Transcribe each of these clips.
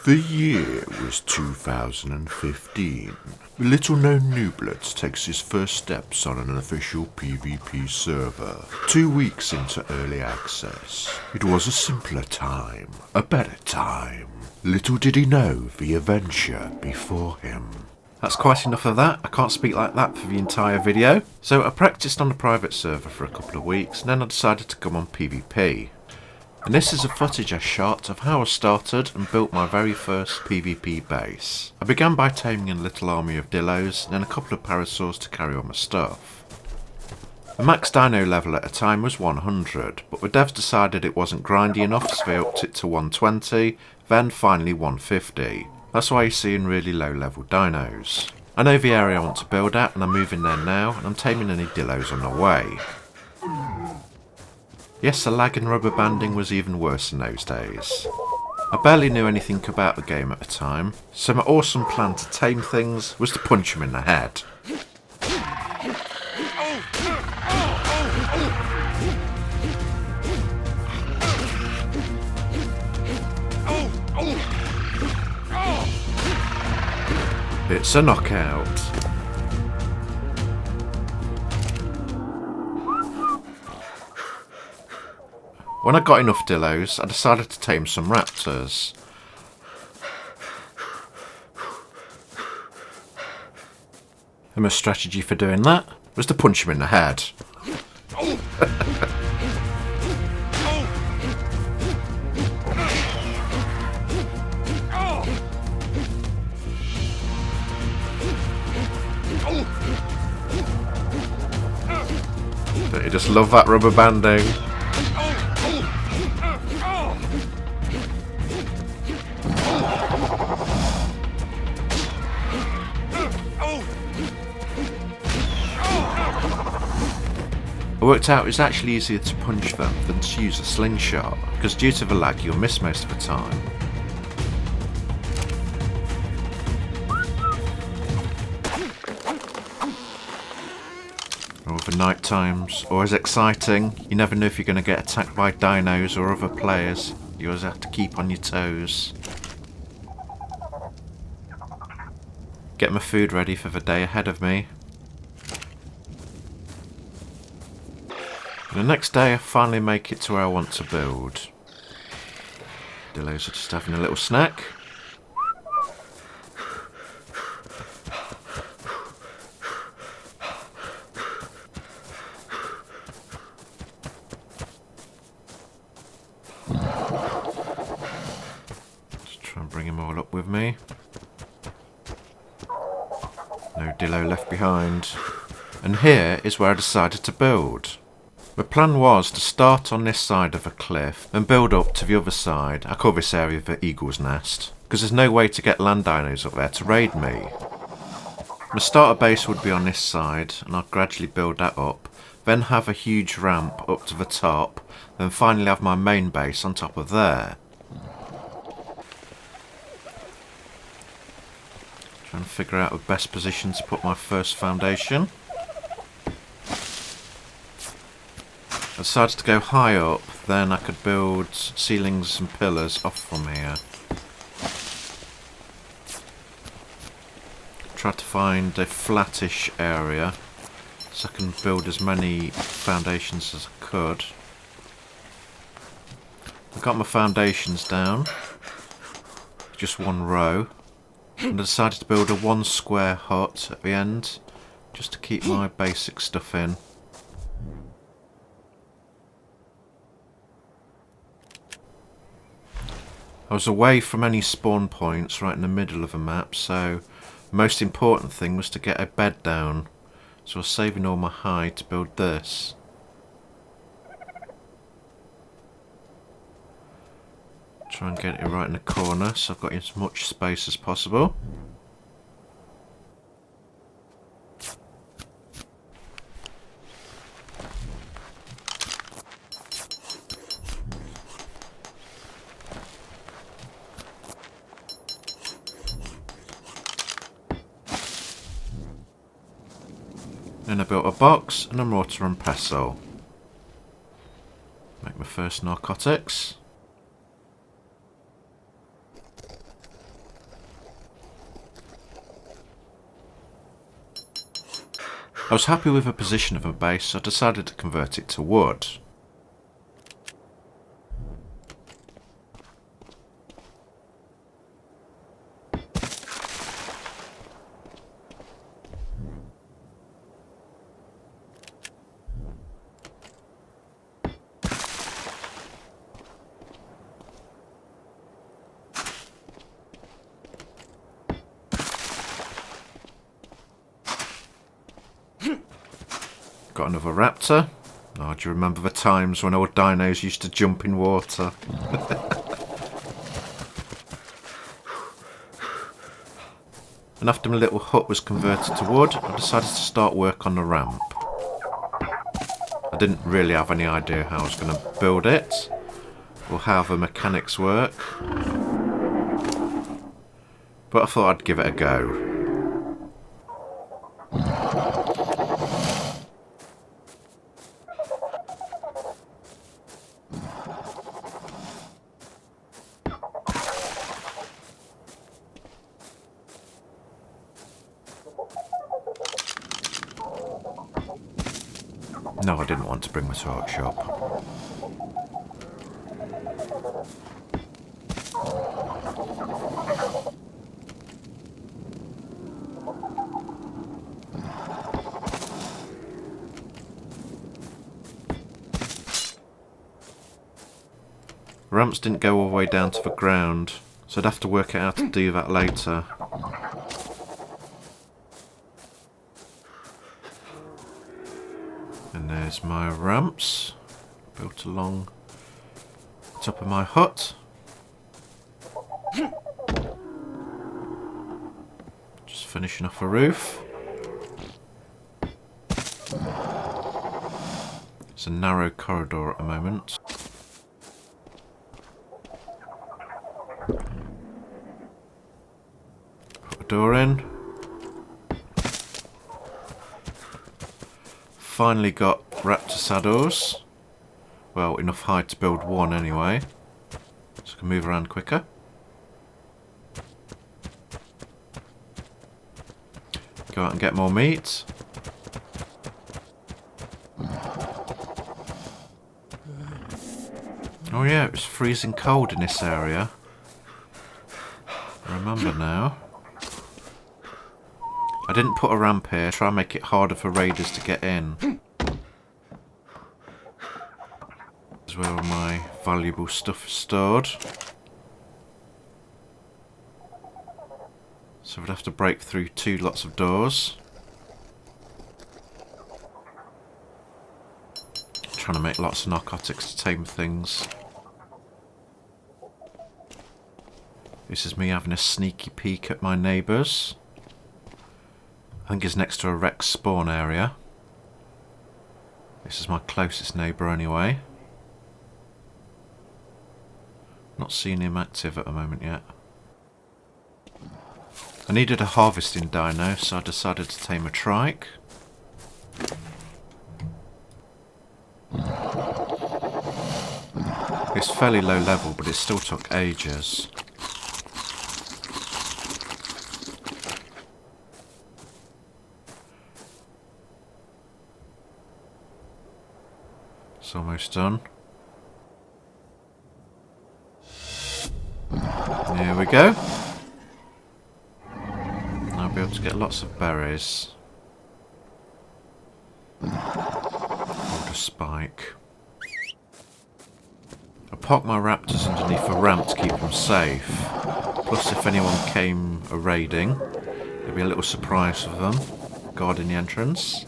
The year was 2015. Little known Nooblets takes his first steps on an official PvP server. 2 weeks into early access. It was a simpler time, a better time. Little did he know the adventure before him. That's quite enough of that. I can't speak like that for the entire video. So I practiced on a private server for a couple of weeks and then I decided to come on PvP. And this is a footage I shot of how I started and built my very first PvP base. I began by taming a little army of dillos and then a couple of parasaurs to carry on my stuff. The max dino level at the time was 100, but the devs decided it wasn't grindy enough, so they upped it to 120, then finally 150. That's why you're seeing really low level dinos. I know the area I want to build at and I'm moving there now and I'm taming any dillos on the way. Yes, the lag and rubber banding was even worse in those days. I barely knew anything about the game at the time, so my awesome plan to tame things was to punch them in the head. It's a knockout. When I got enough dillos, I decided to tame some raptors. And my strategy for doing that was to punch him in the head. Don't you just love that rubber banding? It worked out it's actually easier to punch them than to use a slingshot, because due to the lag you'll miss most of the time. Or the night times, always exciting. You never know if you're going to get attacked by dinos or other players. You always have to keep on your toes. Get my food ready for the day ahead of me. The next day I finally make it to where I want to build. Dillos are just having a little snack. Just try and bring them all up with me. No dillo left behind. And here is where I decided to build. The plan was to start on this side of a cliff and build up to the other side. I call this area the Eagle's Nest, because there's no way to get land dinos up there to raid me. My starter base would be on this side and I'd gradually build that up, then have a huge ramp up to the top, then finally have my main base on top of there. Trying to figure out the best position to put my first foundation. I decided to go high up, then I could build ceilings and pillars off from here. Try to find a flattish area so I can build as many foundations as I could. I got my foundations down, just one row, and I decided to build a 1 square hut at the end, just to keep my basic stuff in. I was away from any spawn points right in the middle of the map, so the most important thing was to get a bed down. So I was saving all my hide to build this. Try and get it right in the corner so I've got as much space as possible. Then I built a box and a mortar and pestle. Make my first narcotics. I was happy with the position of my base, so I decided to convert it to wood. Got another raptor. Oh, do you remember the times when old dinos used to jump in water? And after my little hut was converted to wood, I decided to start work on the ramp. I didn't really have any idea how I was going to build it, or how the mechanics work, but I thought I'd give it a go. No, I didn't want to bring my to workshop. Ramps didn't go all the way down to the ground, so I'd have to work out how to do that later. And there's my ramps, built along the top of my hut. Just finishing off a roof. It's a narrow corridor at the moment. Put a door in. Finally got raptor saddles. Well, enough height to build one anyway, so I can move around quicker. Go out and get more meat. Oh yeah, it was freezing cold in this area. I remember now. I didn't put a ramp here, try and make it harder for raiders to get in. This is where all my valuable stuff is stored. So we'd have to break through 2 lots of doors. Trying to make lots of narcotics to tame things. This is me having a sneaky peek at my neighbours. I think it's next to a Rex spawn area. This is my closest neighbour anyway. Not seeing him active at the moment yet. I needed a harvesting dino, so I decided to tame a trike. It's fairly low level, but it still took ages. It's almost done. There we go. I'll be able to get lots of berries. Hold a spike. I parked my raptors underneath a ramp to keep them safe. Plus, if anyone came a-raiding, there'd be a little surprise for them, guarding the entrance.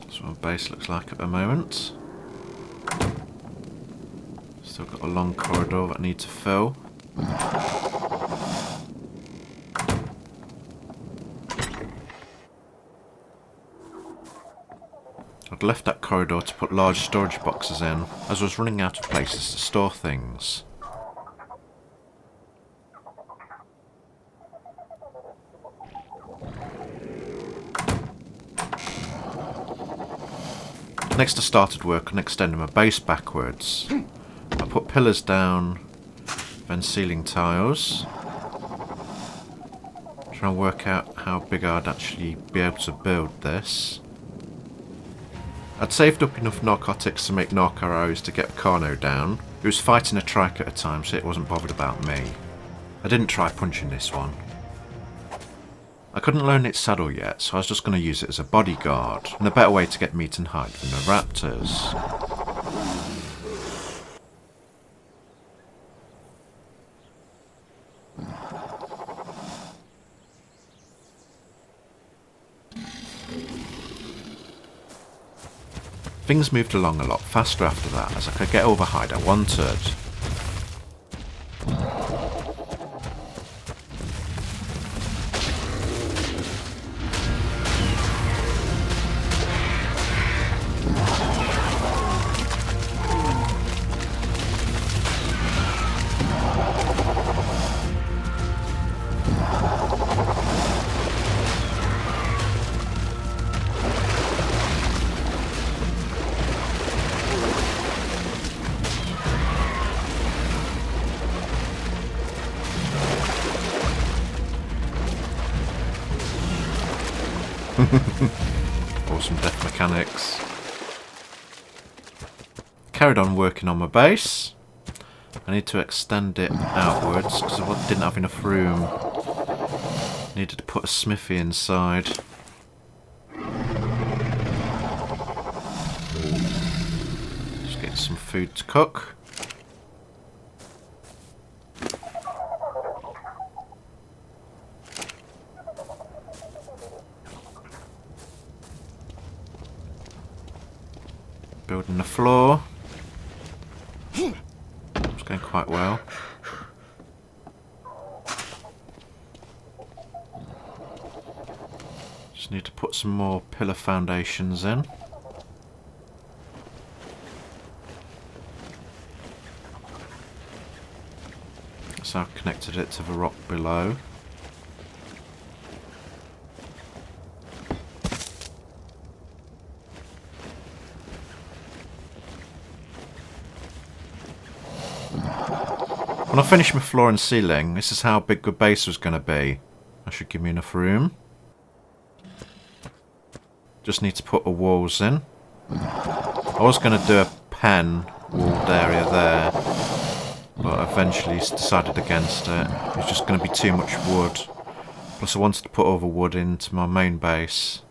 That's what my base looks like at the moment. Still got a long corridor that I need to fill. I'd left that corridor to put large storage boxes in, as I was running out of places to store things. Next I started work on extending my base backwards. I put pillars down, then ceiling tiles. Trying to work out how big I'd actually be able to build this. I'd saved up enough narcotics to make narc arrows to get Carno down. He was fighting a trike at a time, so it wasn't bothered about me. I didn't try punching this one. I couldn't learn its saddle yet, so I was just going to use it as a bodyguard, and a better way to get meat and hide than the raptors. Things moved along a lot faster after that, as I could get all the hide I wanted. Awesome death mechanics. Carried on working on my base. I need to extend it outwards because I didn't have enough room. Needed to put a smithy inside. Just get some food to cook. Building the floor. It's going quite well. Just need to put some more pillar foundations in. So I've connected it to the rock below. When I finish my floor and ceiling, this is how big the base was going to be. That should give me enough room. Just need to put the walls in. I was going to do a pen walled area there, but eventually decided against it. It's just going to be too much wood. Plus I wanted to put all the wood into my main base.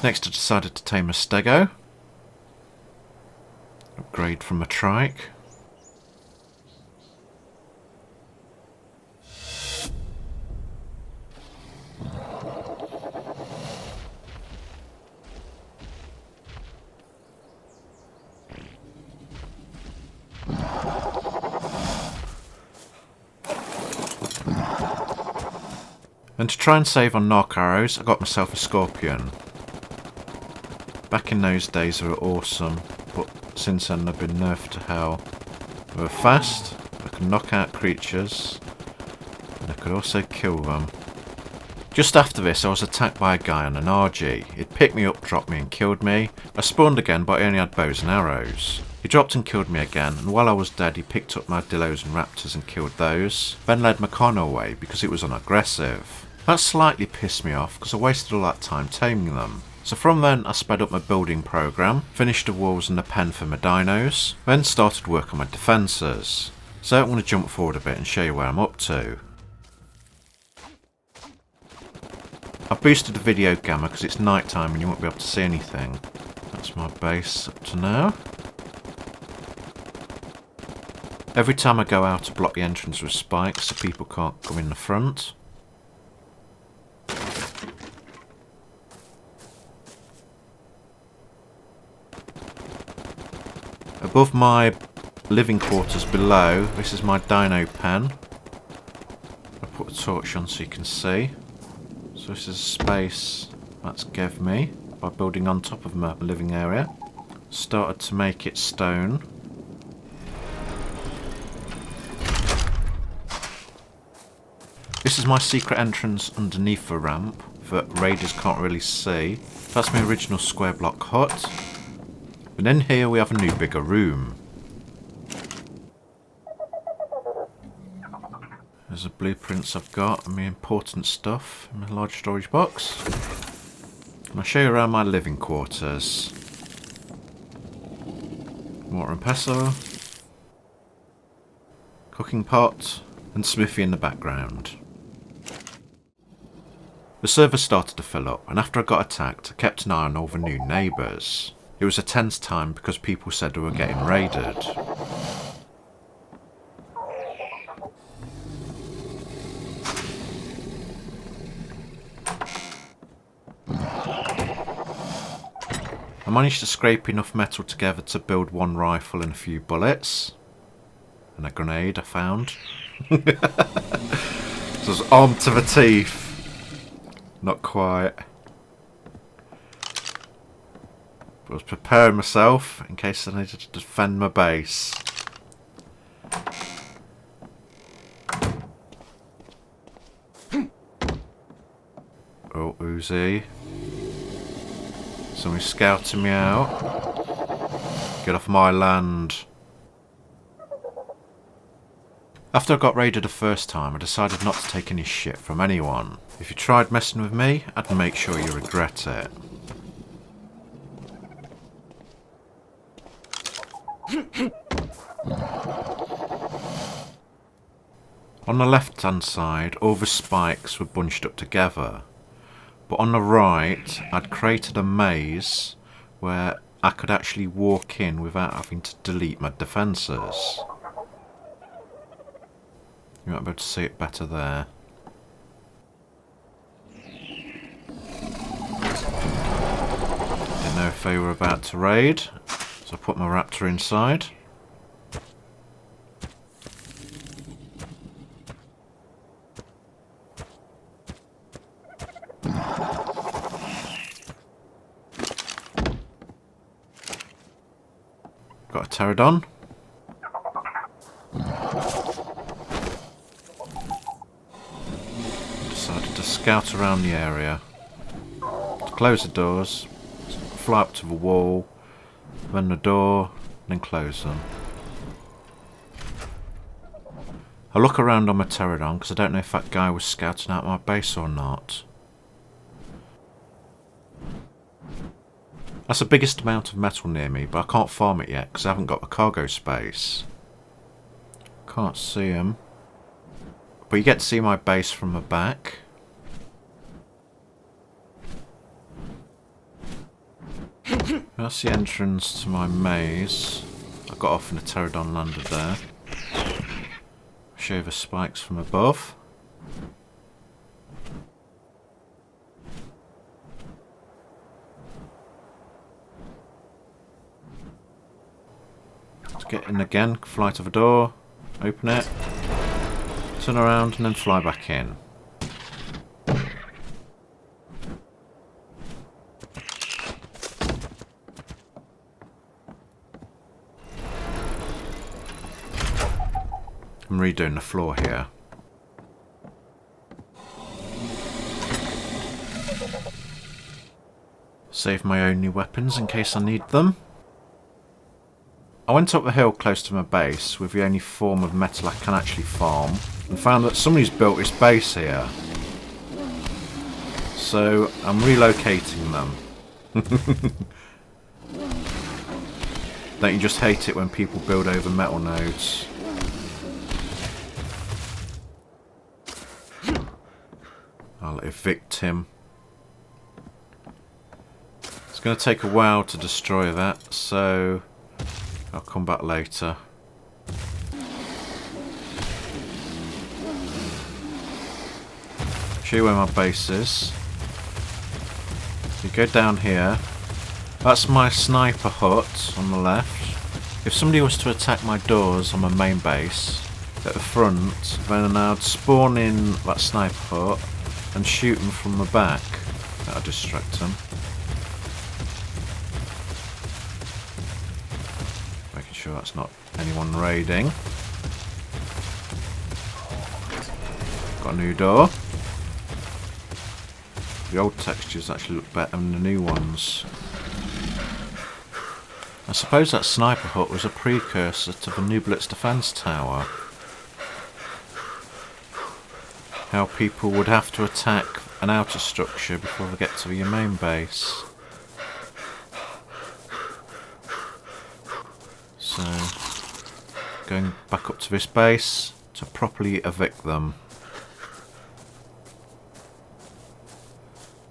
Next I decided to tame a stego. Upgrade from a trike. And to try and save on narc arrows, I got myself a scorpion. Back in those days they were awesome, but since then they've been nerfed to hell. They were fast, I could knock out creatures, and I could also kill them. Just after this I was attacked by a guy on an RG. He'd picked me up, dropped me and killed me. I spawned again but I only had bows and arrows. He dropped and killed me again, and while I was dead he picked up my dillos and raptors and killed those, then led my Carno away because it was unaggressive. That slightly pissed me off because I wasted all that time taming them. So from then I sped up my building program, finished the walls and the pen for my dinos, then started work on my defences. So I want to jump forward a bit and show you where I'm up to. I've boosted the video gamma because it's night time and you won't be able to see anything. That's my base up to now. Every time I go out I block the entrance with spikes so people can't come in the front. Above my living quarters below, this is my dino pen. I put a torch on so you can see. So this is a space that's gave me by building on top of my living area. Started to make it stone. This is my secret entrance underneath the ramp that raiders can't really see. That's my original square block hut. And in here we have a new bigger room. There's the blueprints I've got and my important stuff in my large storage box. And I'll show you around my living quarters. Mortar and pestle. Cooking pot. And smithy in the background. The server started to fill up, and after I got attacked I kept an eye on all the new neighbours. It was a tense time because people said we were getting raided. I managed to scrape enough metal together to build one rifle and a few bullets. And a grenade I found. So I was armed to the teeth. Not quite. But I was preparing myself in case I needed to defend my base. Oh, Uzi. Somebody's scouting me out. Get off my land. After I got raided the first time, I decided not to take any shit from anyone. If you tried messing with me, I'd make sure you regret it. On the left hand side, all the spikes were bunched up together. But on the right, I'd created a maze where I could actually walk in without having to delete my defences. You might be able to see it better there. Didn't know if they were about to raid, so I put my raptor inside. Got a pterodon. Decided to scout around the area. To close the doors, fly up to the wall, then the door, then close them. I look around on my pterodon because I don't know if that guy was scouting out my base or not. That's the biggest amount of metal near me, but I can't farm it yet because I haven't got the cargo space. Can't see him. But you get to see my base from the back. That's the entrance to my maze. I got off and the pterodon landed there. Show you the spikes from above. Let's get in again, fly to the door, open it, turn around and then fly back in. I'm redoing the floor here. Save my only weapons in case I need them. I went up the hill close to my base with the only form of metal I can actually farm and found that somebody's built this base here. So I'm relocating them. Don't you just hate it when people build over metal nodes? I'll evict him. It's going to take a while to destroy that, so I'll come back later. Show you where my base is. You go down here. That's my sniper hut on the left. If somebody was to attack my doors on my main base at the front, then I'd spawn in that sniper hut and shoot them from the back. That'll distract them. Making sure that's not anyone raiding. Got a new door. The old textures actually look better than the new ones. I suppose that sniper hut was a precursor to the Nooblets defence tower. How people would have to attack an outer structure before they get to your main base. So, going back up to this base to properly evict them.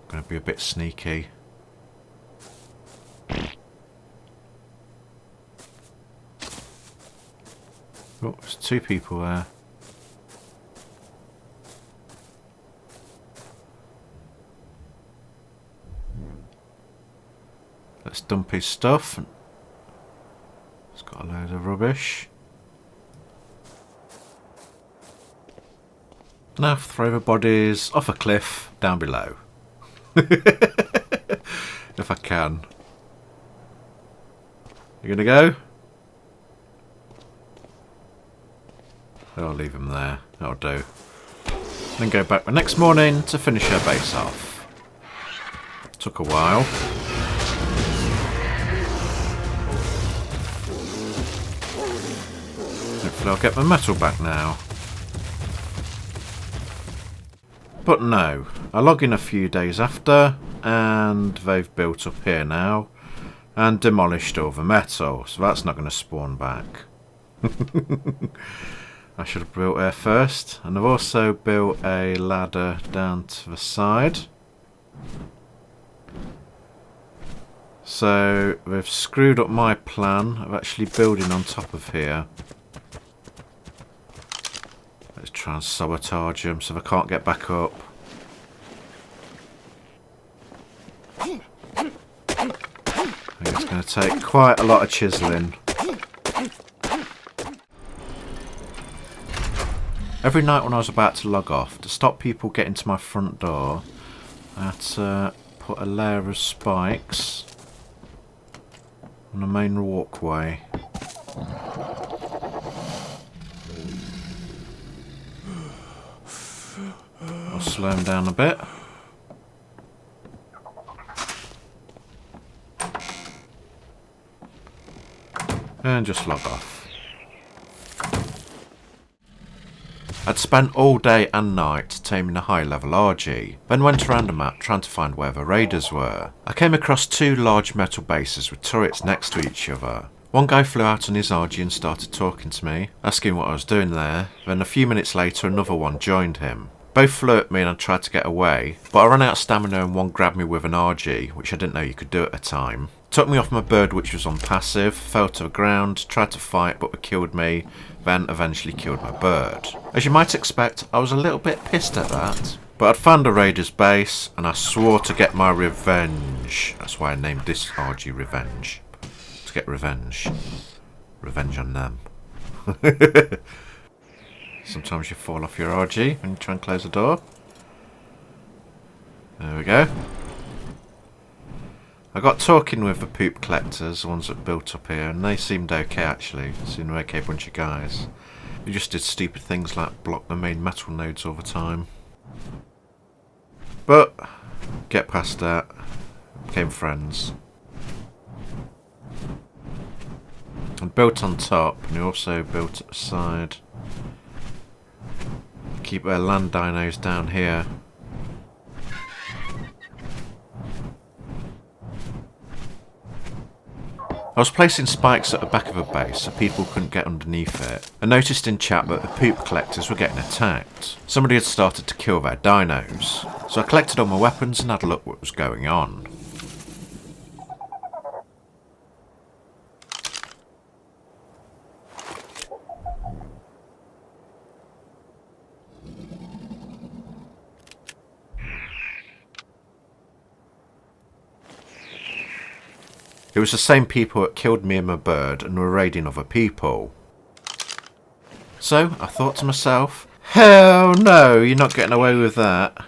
Going to be a bit sneaky. Oh, there's 2 people there. Let's dump his stuff. It's got a load of rubbish. Now throw the bodies off a cliff down below. If I can. You gonna go? I'll leave him there. That'll do. Then go back the next morning to finish her base off. Took a while. Hopefully I'll get my metal back now. But no, I log in a few days after and they've built up here now and demolished all the metal, so that's not going to spawn back. I should have built there first, and I've also built a ladder down to the side. So they've screwed up my plan of actually building on top of here. Let's try and sabotage them so they can't get back up. I think it's going to take quite a lot of chiselling. Every night when I was about to log off, to stop people getting to my front door, I had to put a layer of spikes on the main walkway. I'll slow them down a bit. And just log off. I'd spent all day and night taming a high level RG, then went around the map trying to find where the raiders were. I came across 2 large metal bases with turrets next to each other. One guy flew out on his RG and started talking to me, asking what I was doing there, then a few minutes later another one joined him. Both flew at me and I tried to get away, but I ran out of stamina and one grabbed me with an RG, which I didn't know you could do at the time. Took me off my bird, which was on passive, fell to the ground, tried to fight but they killed me, then eventually killed my bird. As you might expect, I was a little bit pissed at that. But I'd found a raider's base and I swore to get my revenge. That's why I named this RG Revenge. To get revenge. Revenge on them. Sometimes you fall off your RG when you try and close the door. There we go. I got talking with the poop collectors, the ones that built up here, and they seemed okay actually. Seemed an okay bunch of guys. They just did stupid things like block the main metal nodes all the time. But, get past that. Became friends. I built on top, and we also built at the side. Keep their land dinos down here. I was placing spikes at the back of a base so people couldn't get underneath it. I noticed in chat that the poop collectors were getting attacked. Somebody had started to kill their dinos. So I collected all my weapons and had a look what was going on. It was the same people that killed me and my bird and were raiding other people. So I thought to myself, hell no, you're not getting away with that.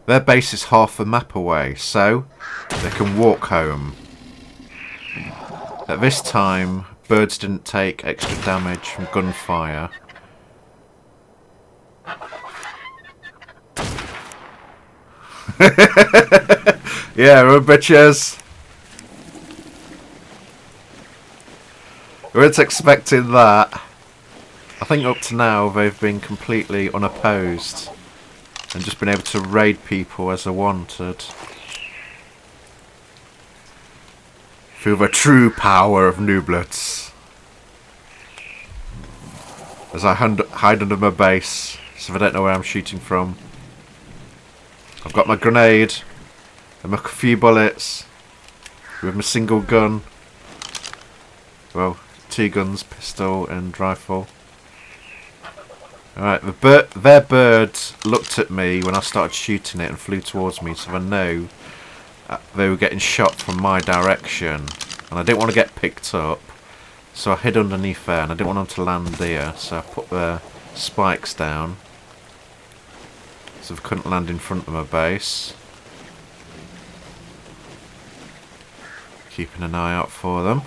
Their base is half the map away, so they can walk home. At this time, birds didn't take extra damage from gunfire. Yeah, run bitches. weren't expecting that. I think up to now they've been completely unopposed and just been able to raid people as they wanted. Feel the true power of Nooblets. As I hide under my base, so they don't know where I'm shooting from. I've got my grenade and my few bullets with my single gun. Well, 2 guns, pistol and rifle. Alright, their bird looked at me when I started shooting it and flew towards me, so I know they were getting shot from my direction. And I didn't want to get picked up, so I hid underneath there, and I didn't want them to land there, so I put the spikes down so they couldn't land in front of my base. Keeping an eye out for them.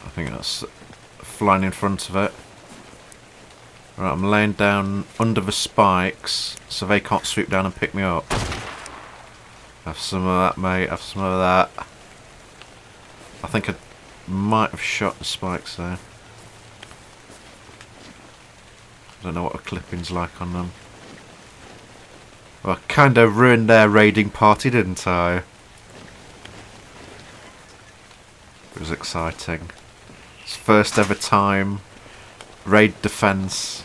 I think that's flying in front of it. Right, I'm laying down under the spikes so they can't swoop down and pick me up. Have some of that, mate. Have some of that. I think I might have shot the spikes there. I don't know what the clipping's like on them. Well, I kind of ruined their raiding party, didn't I? It was exciting. It's first ever time. Raid defense.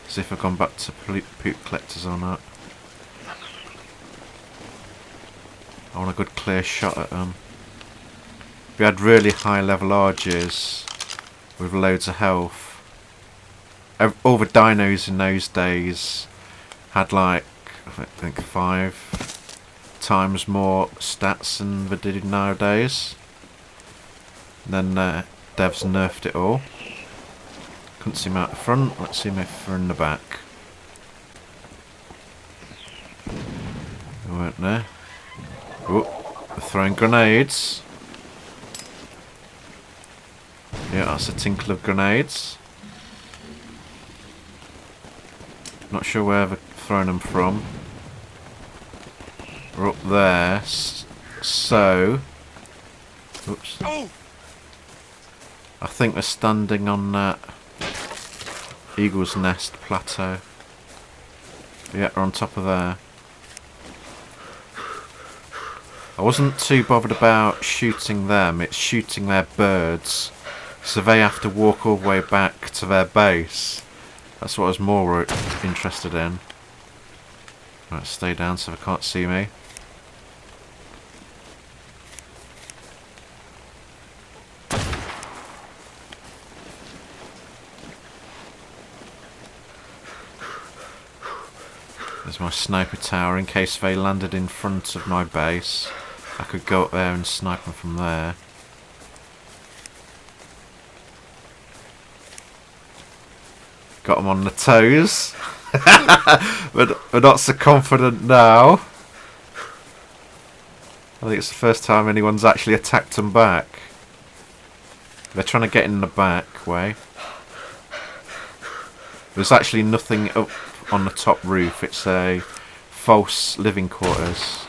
See if I've gone back to poop collectors or not. I want a good clear shot at them. We had really high level RGs with loads of health. All the dinos in those days had like, I think 5 times more stats than they did nowadays. And then devs nerfed it all. Couldn't see them out the front. Let's see if they're in the back. They weren't there. Oh, they're throwing grenades. Yeah, that's a tinkle of grenades. Not sure where they're throwing them from. We're up there, so... Oops. I think they're standing on that Eagle's Nest plateau. Yeah, they're on top of there. I wasn't too bothered about shooting them, it's shooting their birds. So they have to walk all the way back to their base. That's what I was more interested in. Right, stay down so they can't see me. There's my sniper tower in case they landed in front of my base. I could go up there and snipe them from there. Got them on the toes. But we're not so confident now. I think it's the first time anyone's actually attacked them back. They're trying to get in the back way. There's actually nothing up on the top roof. It's a false living quarters.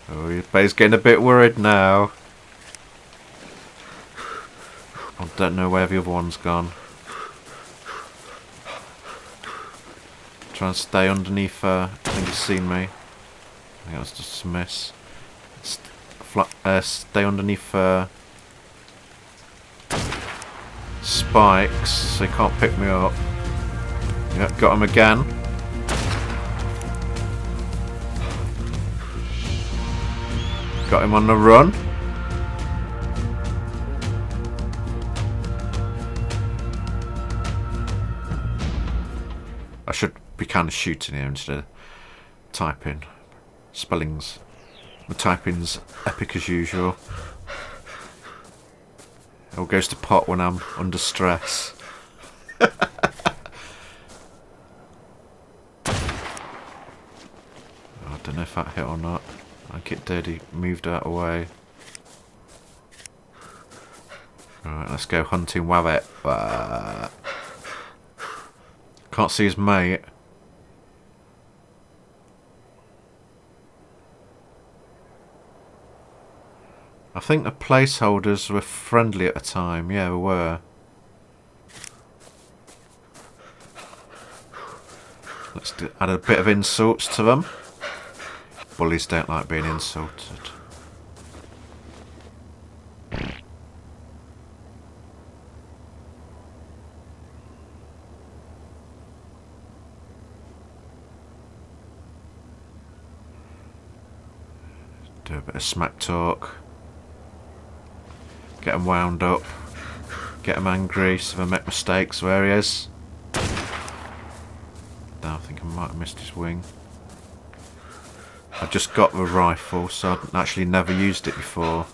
Oh, everybody's getting a bit worried now. I don't know where the other one's gone. Try and stay underneath her. I think he's seen me. I think that was just a miss. Stay underneath spikes so he can't pick me up. Yep, got him again. Got him on the run. I should be kind of shooting here instead of typing. Spellings. The typing's epic as usual. It all goes to pot when I'm under stress. I don't know if that hit or not. I think it did. He moved out away. Alright, let's go hunting wabbit. Can't see his mate. I think the placeholders were friendly at the time. Yeah, they were. Let's add a bit of insults to them. Bullies don't like being insulted. Do a bit of smack talk. Get them wound up. Get them angry so they make mistakes. Where he is. I think I might have missed his wing. I just got the rifle, so I'd actually never used it before.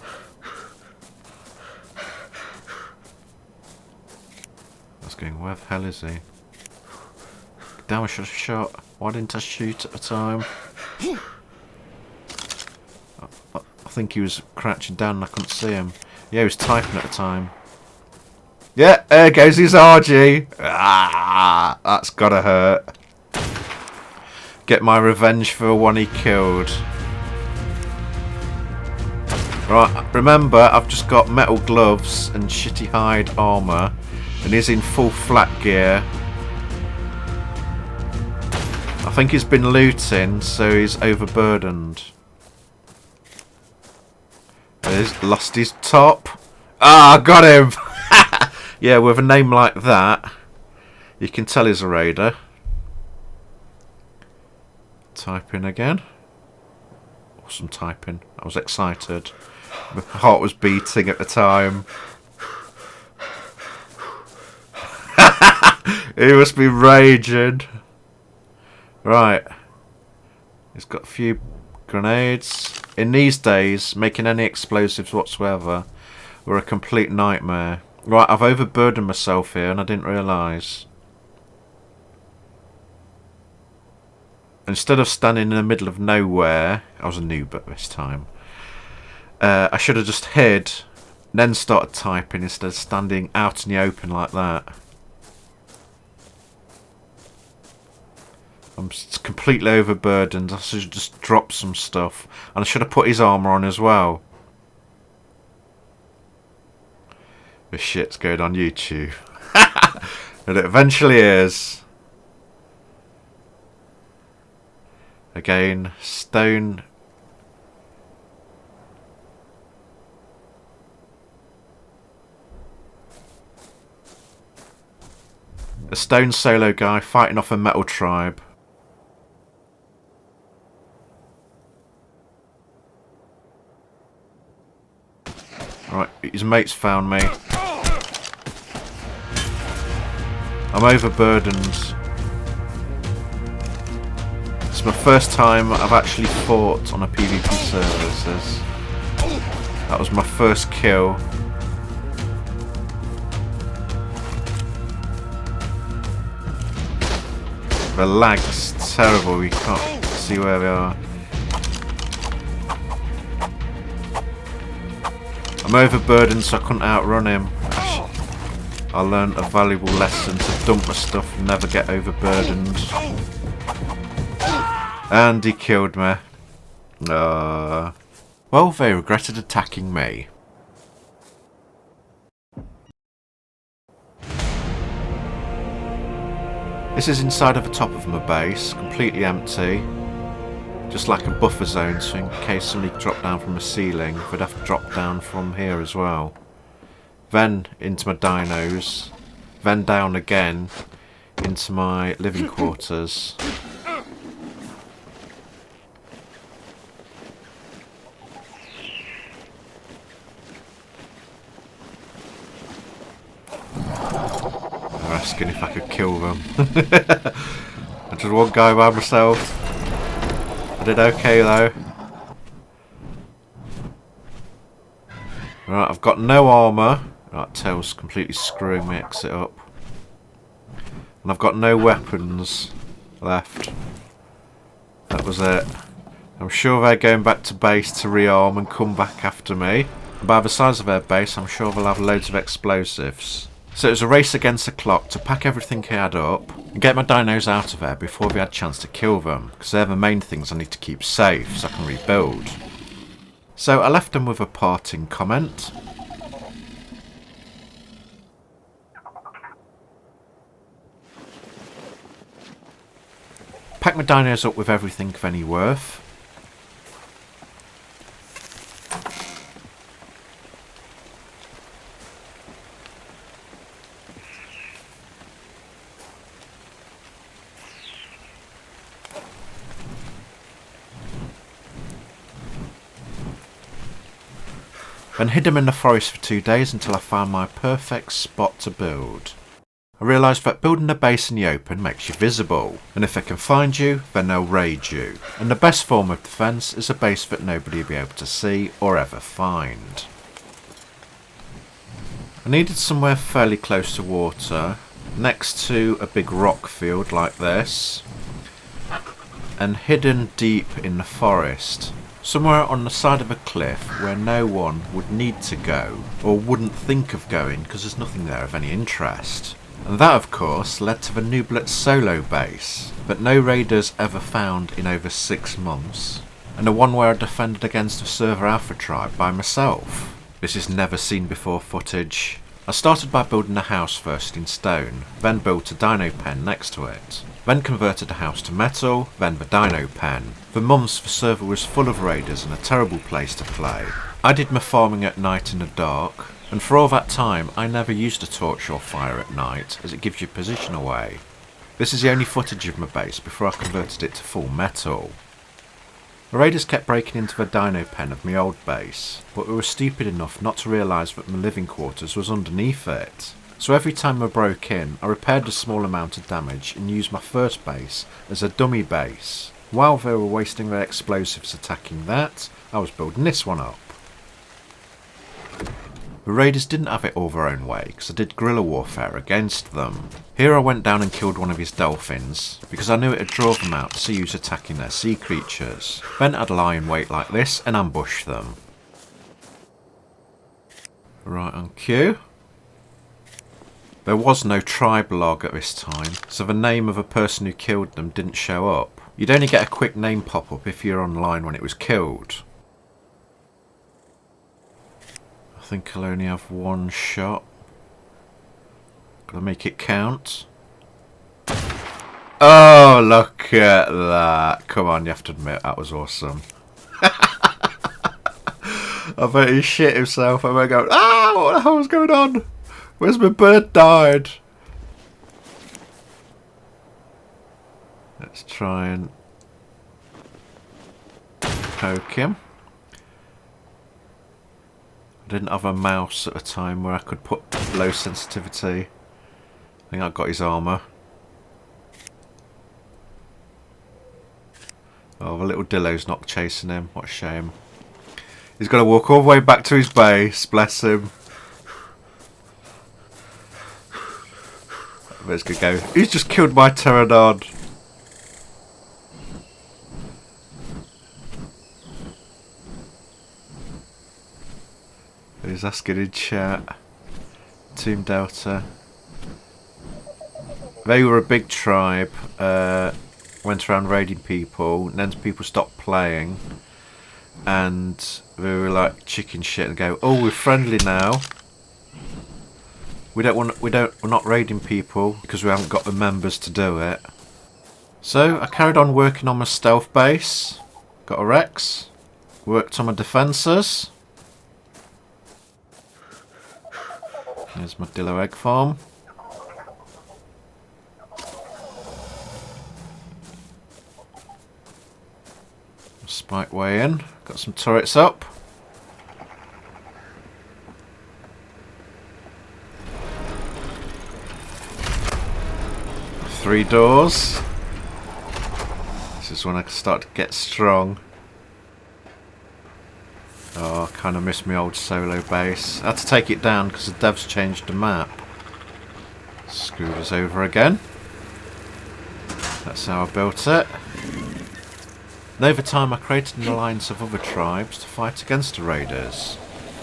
I was going, where the hell is he? Damn, I should have shot. Why didn't I shoot at the time? I think he was crouching down and I couldn't see him. Yeah, he was typing at the time. Yeah, there goes his RG. Ah, that's gotta hurt. Get my revenge for the one he killed. Right, remember, I've just got metal gloves and shitty hide armour. And he's in full flat gear. I think he's been looting, so he's overburdened. He's lost his top. Ah, got him! Yeah, with a name like that, you can tell he's a raider. Type in again. Awesome typing. I was excited. My heart was beating at the time. He must be raging. Right. He's got a few grenades. In these days, making any explosives whatsoever were a complete nightmare. Right, I've overburdened myself here and I didn't realise. Instead of standing in the middle of nowhere, I was a noob at this time, I should have just hid, then started typing instead of standing out in the open like that. I'm completely overburdened. I should have just dropped some stuff. And I should have put his armour on as well. This shit's going on YouTube. And it eventually is. Again, stone. A stone solo guy fighting off a metal tribe. Right, his mate's found me. I'm overburdened. It's my first time I've actually fought on a PvP server. That was my first kill. The lag's terrible, we can't see where we are. I'm overburdened so I couldn't outrun him. I learned a valuable lesson to dump my stuff and never get overburdened. And he killed me. Well, they regretted attacking me. This is inside of the top of my base, completely empty. Just like a buffer zone, so in case somebody dropped down from the ceiling, they'd have to drop down from here as well. Then into my dinos. Then down again into my living quarters. They're asking if I could kill them. I just one guy by myself. I did okay though. Right, I've got no armour. Right, tail's completely screwing me, exit up. And I've got no weapons left. That was it. I'm sure they're going back to base to rearm and come back after me. And by the size of their base, I'm sure they'll have loads of explosives. So it was a race against the clock to pack everything I had up and get my dinos out of there before we had a chance to kill them, because they're the main things I need to keep safe so I can rebuild. So I left them with a parting comment. Pack my dinos up with everything of any worth. Then hid them in the forest for 2 days until I found my perfect spot to build. I realised that building a base in the open makes you visible, and if they can find you, then they'll raid you. And the best form of defence is a base that nobody will be able to see or ever find. I needed somewhere fairly close to water, next to a big rock field like this, and hidden deep in the forest. Somewhere on the side of a cliff where no one would need to go or wouldn't think of going because there's nothing there of any interest. And that of course led to the Nooblets Solo Base that no raiders ever found in over 6 months, and the one where I defended against the server Alpha tribe by myself. This is never seen before footage. I started by building a house first in stone, then built a dino pen next to it. Then converted the house to metal, then the dino pen. For months the server was full of raiders and a terrible place to play. I did my farming at night in the dark, and for all that time I never used a torch or fire at night, as it gives your position away. This is the only footage of my base before I converted it to full metal. The raiders kept breaking into the dino pen of my old base, but we were stupid enough not to realise that my living quarters was underneath it. So every time I broke in, I repaired a small amount of damage and used my first base as a dummy base. While they were wasting their explosives attacking that, I was building this one up. The raiders didn't have it all their own way, because I did guerrilla warfare against them. Here I went down and killed one of his dolphins, because I knew it would draw them out to see who's attacking their sea creatures. Then I'd lie in wait like this and ambush them. Right on cue. There was no tribe log at this time, so the name of a person who killed them didn't show up. You'd only get a quick name pop up if you're online when it was killed. I think I'll only have one shot. Gotta make it count. Oh, look at that. Come on, you have to admit, that was awesome. I bet he shit himself. I bet go, ah, what the hell's going on? Where's my bird died? Let's try and poke him. I didn't have a mouse at the time where I could put low sensitivity. I think I got his armour. Oh, the little Dillo's not chasing him. What a shame. He's got to walk all the way back to his base. Bless him. Let's go. He's just killed my pterodon. He's asking in chat. Team Delta. They were a big tribe. Went around raiding people. And then people stopped playing. And they were like chicken shit and go, oh, we're friendly now. We're not raiding people because we haven't got the members to do it. So I carried on working on my stealth base. Got a Rex. Worked on my defences. There's my Dillo egg farm. Spike way in. Got some turrets up. Three doors. This is when I start to get strong. Oh, I kind of miss my old solo base. I had to take it down because the devs changed the map. Screwed us over again. That's how I built it. And over time I created an alliance of other tribes to fight against the raiders.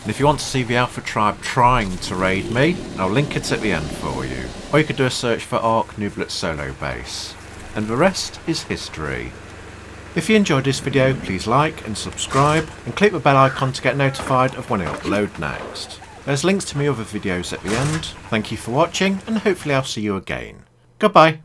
And if you want to see the Alpha Tribe trying to raid me, I'll link it at the end for you. Or you could do a search for Ark Nooblets Solo Base. And the rest is history. If you enjoyed this video, please like and subscribe, and click the bell icon to get notified of when I upload next. There's links to my other videos at the end. Thank you for watching, and hopefully I'll see you again. Goodbye.